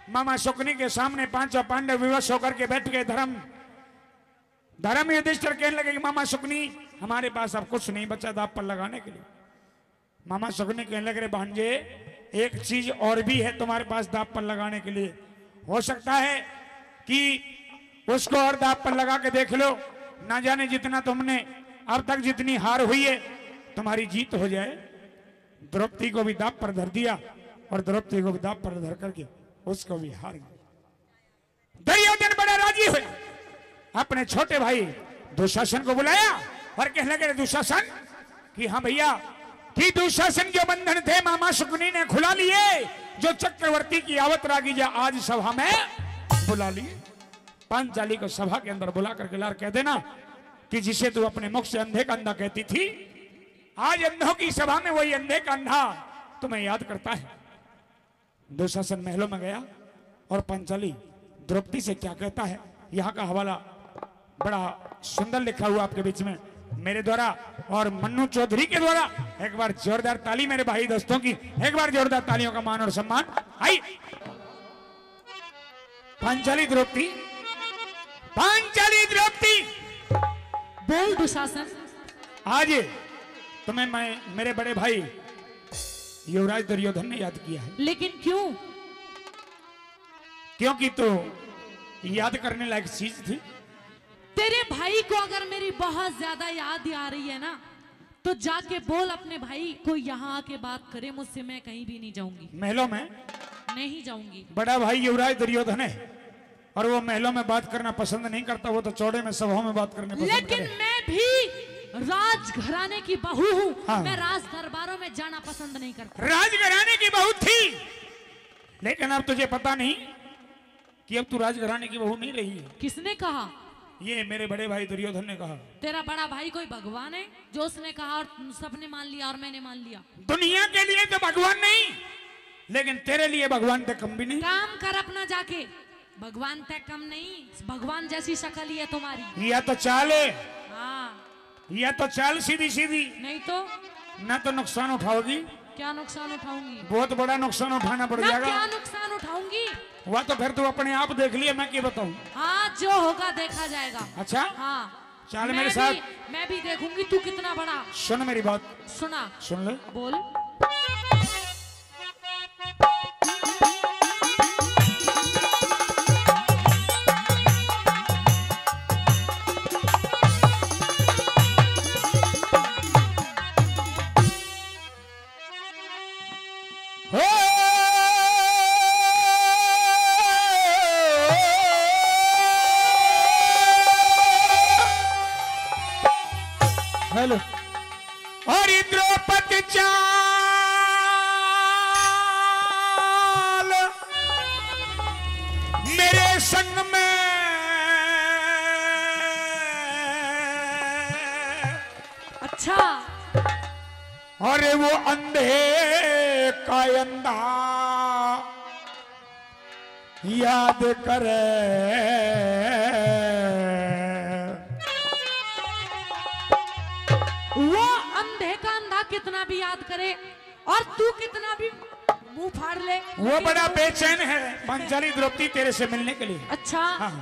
मामा शुकनी के सामने पांचों पांडव विवश होकर के बैठ गए। धर्म युधिष्ठिर कहने लगे कि मामा शुकनी हमारे पास अब कुछ नहीं बचा दांव पर लगाने के लिए। मामा शुकनी कहने लगे भांजे एक चीज और भी है तुम्हारे पास दांव पर लगाने के लिए, हो सकता है कि उसको और दांव पर लगा के देख लो, ना जाने जितना तुमने अब तक जितनी हार हुई है तुम्हारी जीत हो जाए। द्रौपदी को भी दांव पर धर दिया और द्रौपदी को भी दांव पर धर करके उसको भी हार गया। दुर्योधन बड़ा राजी हुए, अपने छोटे भाई दुशासन को बुलाया और कहने लगे दुशासन कि हाँ भैया, कि दुशासन जो बंधन थे मामा शुकनी ने खुला लिए, जो चक्रवर्ती की आवत रागीजा आज सभा में बुला लिए। पांचाली को सभा के अंदर बुला करके लार कह देना कि जिसे तू अपने मुख से अंधे का अंधा कहती थी, आज अंधों की सभा में वही अंधे का अंधा तुम्हें याद करता है। दुशासन महलों में गया और पांचाली द्रौपदी से क्या कहता है, यहाँ का हवाला बड़ा सुंदर लिखा हुआ आपके बीच में मेरे द्वारा और मन्नू चौधरी के द्वारा। एक बार जोरदार ताली मेरे भाई दोस्तों की, एक बार जोरदार तालियों का मान और सम्मान। आई पांचाली द्रौपदी, पांचाली द्रौपदी बोल दुशासन। आज तुम्हें मेरे बड़े भाई युवराज दुर्योधन ने याद किया है। लेकिन क्यों? क्योंकि तो याद करने लायक चीज थी। तेरे भाई को अगर मेरी बहुत ज्यादा याद आ रही है ना, तो जाके बोल अपने भाई को यहाँ आके बात करे मुझसे, मैं कहीं भी नहीं जाऊंगी। महलों में नहीं जाऊंगी। बड़ा भाई युवराज दुर्योधन है और वो महलों में बात करना पसंद नहीं करता, वो तो चौड़े में सभाओं में बात करने पसंद लेकिन करे। मैं भी राजघराने की बहू हूँ। हाँ। मैं राज दरबारों में जाना पसंद नहीं करता। राजघराने की बहू थी, लेकिन अब तुझे पता नहीं कि अब तू राजघराने की बहू नहीं रही है। किसने कहा? ये मेरे बड़े भाई दुर्योधन ने कहा। तेरा बड़ा भाई कोई भगवान है जो उसने कहा और सबने मान लिया और मैंने मान लिया? दुनिया के लिए तो भगवान नहीं, लेकिन तेरे लिए भगवान तक कम भी नहीं। काम कर अपना जाके, भगवान तक कम नहीं, भगवान जैसी शक्ल ही है तुम्हारी। या तो चाल है, हाँ, या तो चाल सीधी सीधी, नहीं तो ना तो नुकसान उठाओगी। क्या नुकसान उठाऊंगी? बहुत बड़ा नुकसान उठाना पड़ ना जाएगा। क्या नुकसान उठाऊंगी? वह तो फिर तू अपने आप देख लिया, मैं क्या बताऊं। हाँ, जो होगा देखा जाएगा। अच्छा हाँ, चल मेरे साथ। मैं भी देखूंगी तू कितना बड़ा। सुन मेरी बात, सुना, सुन ले। बोल। हेलो। और द्रौपदी चाल मेरे संग में, अच्छा, और वो अंधे का अंधा याद करे। वो अंधे का अंधा कितना भी याद करे और तू कितना भी मुंह फाड़ ले, वो बड़ा बेचैन है पांचाली द्रौपदी तेरे से मिलने के लिए। अच्छा। हाँ।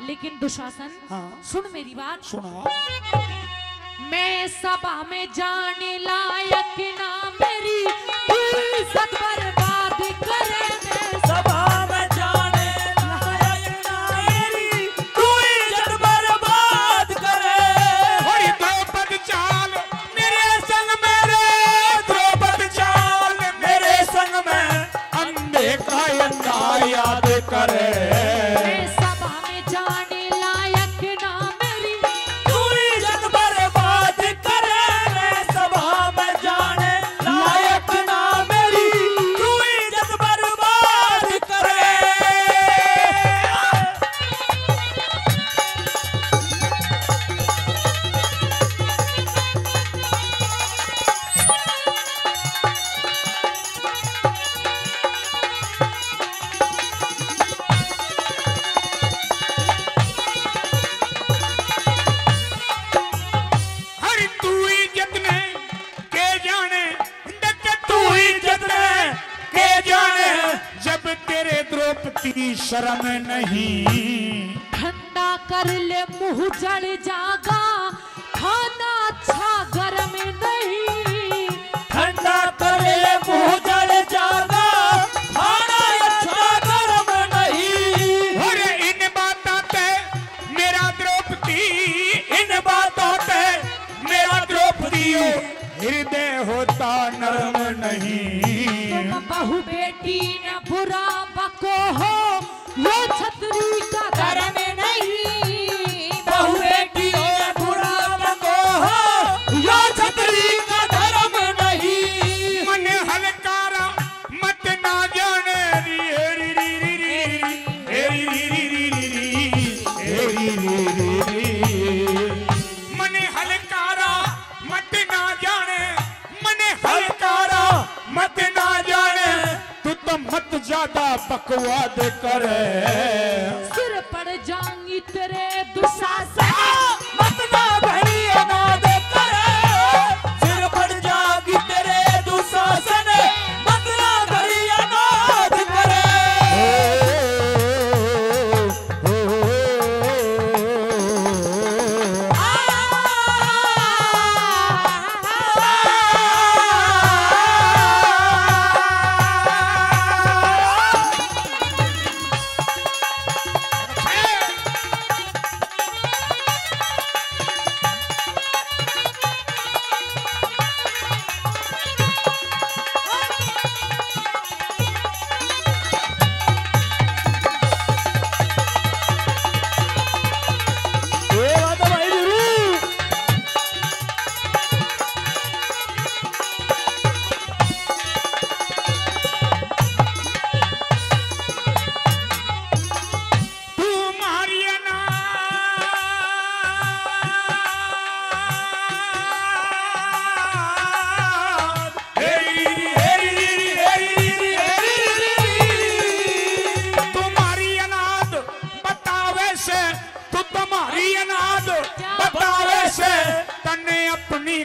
लेकिन दुशासन, हाँ। सुन मेरी बात। सुना। मैं सभा में जाने लायक ना मेरी तू इज्जत बर्बाद करे। मैं सभा में जाने लायक ना मेरी तू इज्जत बर्बाद करे। और द्रौपदी चाल मेरे संग मेरे, द्रौपदी चाल मेरे संग में अंधे का अंधा याद करे। मैं सभा में जाने लायक ना मेरी तू इज्जत बर्बाद करे। मैं सभा में जाने लायक ना मेरी तू इज्जत बर्बाद करे। द्रौपदी शर्म नहीं। ठंडा कर ले मुंह जल जागा, खाना अच्छा गर्म नहीं। ठंडा कर ले मुंह जल जागा, खाना अच्छा गर्म नहीं। और इन बातों पे मेरा द्रौपदी, इन बातों पे मेरा द्रौपदी हृदय होता नरम नहीं। तुम बहू बेटी न बुरा बको हो, यो छतरी का धर्म नहीं। बहू बेटी ने बुरा बको हो, यो छतरी का धर्म नहीं। मन हलकारा मत ना जाने री री री री री री री री। मन हलकारा मत ना जाने, मन हलकारा मत ना जाने, तू तो मत ज्यादा बकवाद करे। सिर पड़ जाऊंगी तेरे दुशासन, मत ना भरी अनाद करे। सिर पड़ जागी तेरे दुशासन, मत ना भरी अनाद करे।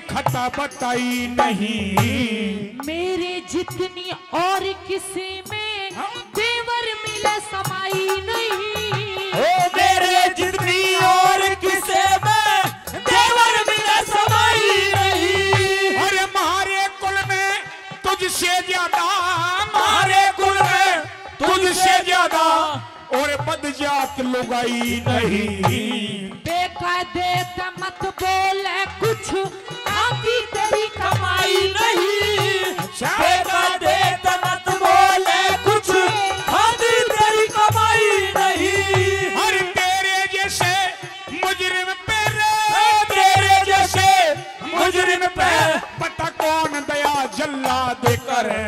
खता बताई नहीं। मेरे जितनी और किसी में देवर मिले समाई नहीं। ओ मेरे जितनी और किसे में देवर मिले समाई नहीं। अरे हमारे कुल में तुझसे ज्यादा, हमारे कुल में तुझसे ज्यादा और बदजात लुगाई नहीं। बेकायदे का मत बोले कुछ, आती तेरी कमाई नहीं। बेकायदे का मत बोले कुछ, आती तेरी कमाई नहीं। हर तेरे जैसे मुजरिम पे रे, तेरे जैसे मुजरिम पे पता कौन दया जल्लाद करे।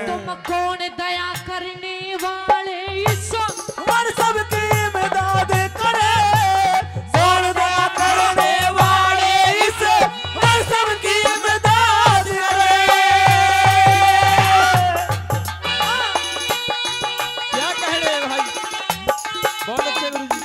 तुम कौन दया करने वाले इस वर सबकी इमदाद करे। कौन दया करने वाले इस वर सबकी इमदाद करे। क्या कह रहे हैं भाई, बहुत अच्छे गुरु जी।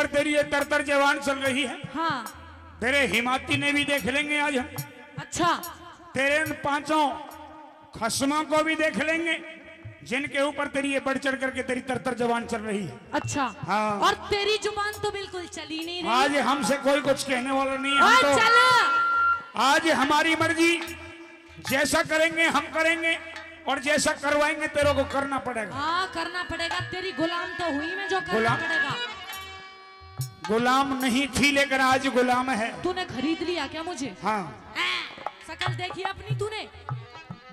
तेरी ये तरतर जवान चल रही है। हाँ। तेरे हिमाती ने भी देख लेंगे आज हम। अच्छा। तेरे इन पांचों खस्मों को भी देख लेंगे जिनके ऊपर तेरी ये बढ़ चढ़ करके तेरी तरतर जवान चल रही है। अच्छा। हाँ। और तेरी जुबान तो बिल्कुल चली नहीं रही। आज हमसे कोई कुछ कहने वाला नहीं है। हम तो चला। आज हमारी मर्जी, जैसा करेंगे हम करेंगे और जैसा करवाएंगे तेरे को करना पड़ेगा। हाँ करना पड़ेगा। तेरी गुलाम तो हुई मैं, जो करना पड़ेगा। गुलाम नहीं थी लेकिन आज गुलाम है। तूने खरीद लिया क्या मुझे? हाँ। शकल देखी अपनी तूने?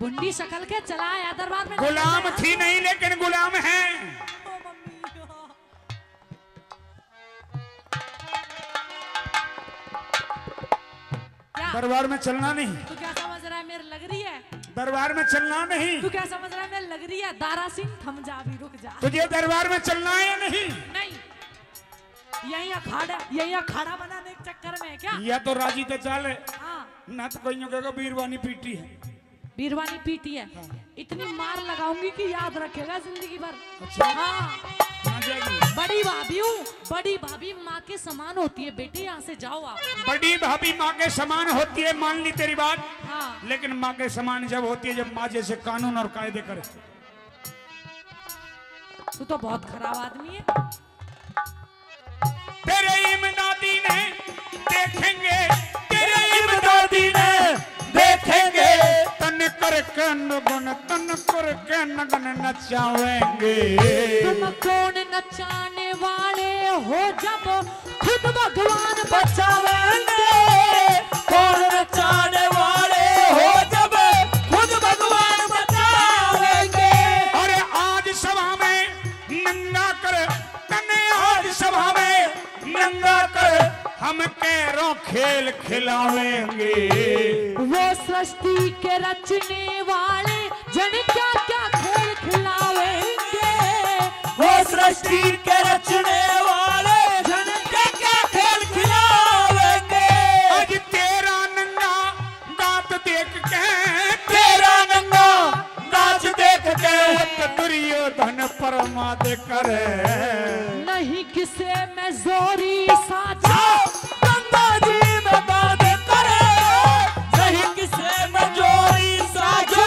बुंडी शकल के चला आया दरबार में। गुलाम थी नहीं लेकिन गुलाम है। दरबार में चलना नहीं। तू क्या समझ रहा है मेरे लग रही है? दरबार में चलना नहीं। तू क्या समझ रहा है मेरे लग रही है? दारा सिंह थम जा भी, रुक जा। तुझे दरबार में चलना है या नहीं? नहीं, यही अखाड़ा बनाने के चक्कर में है क्या? या तो राजी तो चल, हाँ, ना तो कोई कहेगा बीरवानी पीटी है। बीरवानी पीटी है। इतनी मार लगाऊंगी कि याद रखेगा जिंदगी भर। अच्छा। हाँ, कहाँ जाएगी? बड़ी भाभी हूँ। बड़ी भाभी माँ के समान होती है बेटे, यहाँ से जाओ आप। बड़ी भाभी माँ के समान होती है, मान ली तेरी बात। हाँ, लेकिन माँ के समान जब होती है जब माँ जैसे कानून और कायदे करे। तू तो बहुत खराब आदमी है। तेरे इमदादी ने देखेंगे, तेरे इमदादी ने देखेंगे, तन करके नगन, तन करके नगन नचावेंगे। तुम कौन नचाने वाले हो जब खुद भगवान बचावेंगे। कौन नचाने वाले हो जब खुद भगवान बचावेंगे। अरे आज सभा में नंगा कर तने, आज सभा में नंगा कर हम कैरों खेल खिलावेंगे। वो सृष्टि के रचने वाले जन क्या क्या खेल खिलावेंगे। वो सृष्टि के रचने वाले जन क्या क्या खेल खिलावेंगे। आज तेरा नंगा दांत देख के, तेरा नंगा नाच देख के दुर्योधन परमाद करे। नहीं किसे मैं जोरी साझा, गंगा जी में बात करे। नहीं किसे में जोड़ी साझो,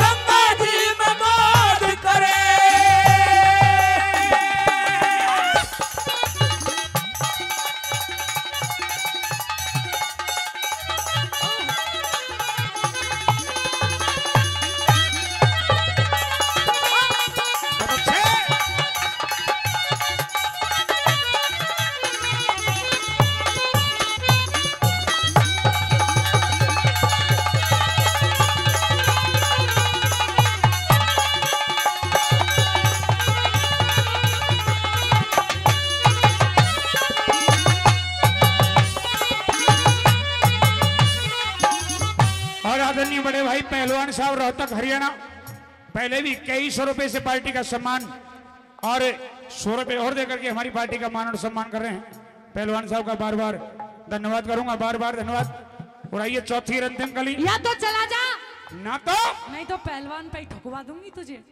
गंगा जी में बात करे। आदरणीय बड़े भाई पहलवान साहब रोहतक हरियाणा, पहले भी कई 100 रुपए से पार्टी का सम्मान और 100 रुपए और देकर के हमारी पार्टी का मान और सम्मान कर रहे हैं। पहलवान साहब का बार बार धन्यवाद करूंगा, बार बार धन्यवाद। और आइए चौथी और अंतिम कली। या तो चला जा, ना तो नहीं तो पहलवान पे ही ठुकवा दूंगी तुझे।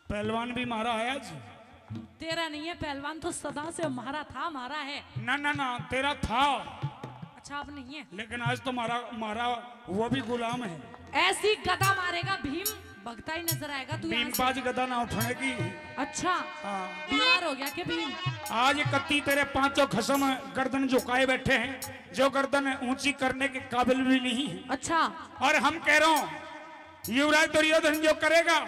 पहलवान भी मारा है आज। तेरा नहीं है पहलवान, तो सदा से हमारा था, हमारा है। ना ना ना, तेरा था अच्छा अब नहीं है, लेकिन आज तो मारा वो भी गुलाम है। ऐसी गदा मारेगा भीम, भगता ही नजर आएगा तू यहाँ से। बाज गदा ना उठाने की। अच्छा, हाँ। बीमार हो गया क्या भीम? आज कत्ती तेरे पांचों खसम गर्दन झुकाए बैठे हैं, जो गर्दन ऊंची करने के काबिल भी नहीं है। अच्छा, और हम कह रहा हूं युवराज दुर्योधन जो करेगा,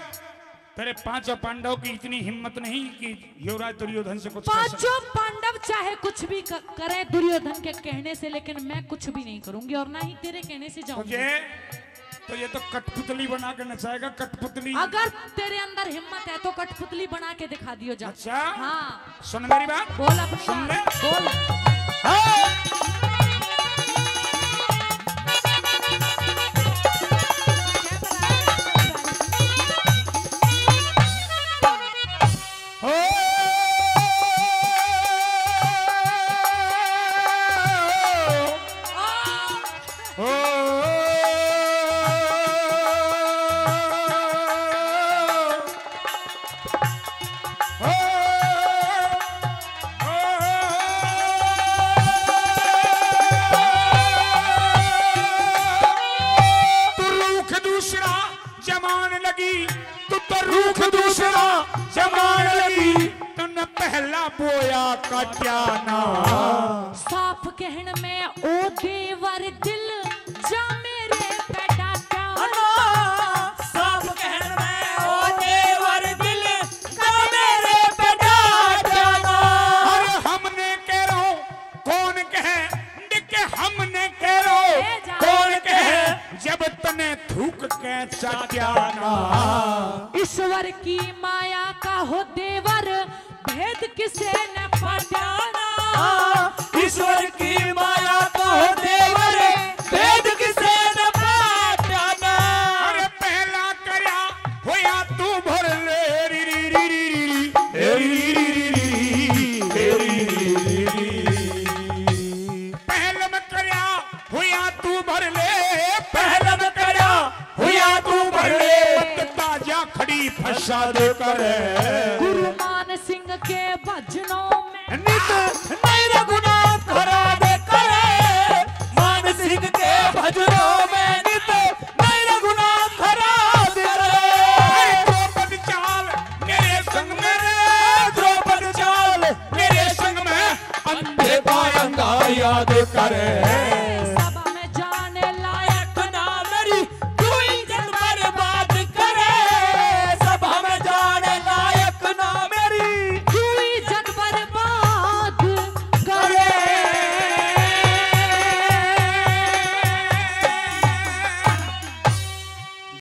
तेरे पांचों पांडवों की इतनी हिम्मत नहीं कि युवराज दुर्योधन से कुछ कर सके। पांचों पांडव चाहे कुछ भी करे दुर्योधन के कहने से, लेकिन मैं कुछ भी नहीं करूंगी और ना ही तेरे कहने से जाऊंगी। तो ये तो कठपुतली बना के नचाएगा, कठपुतली। अगर तेरे अंदर हिम्मत है तो कठपुतली बना के दिखा दियो जा। अच्छा हाँ, सुन मेरी बात, बोल अपनी सुन ले। बात, बोल। बोया कट्याना साफ कहन में ओ देवर दिल जा मेरे पे डाटा। साफ कहन में ओ देवर दिल जा मेरे पे डाटा। अरे हमने कह रहा हूं कौन कहे, हमने कह रहा हूं कौन कहे, जब तने ईश्वर की माया का हो देवर, भेद किसे न पहचाना। ईश्वर की माया का हो देवर, भेद किसे न पहचाना। अरे पहला करया होया तू भर ले री री री री पहलम करया होया तू भर ले, पहलम करया होया तू भर ले। ताजा खड़ी फसाद करे गुरु मान सिंह के भजनों में नित नई रघुनाथ खरा दे करे। मान सिंह के भजनों में नित नई रघुनाथ खरा दे करे। द्रौपद चाल मेरे संग में द्रौपद चाल मेरे संग में अंधे पायंगा याद करे।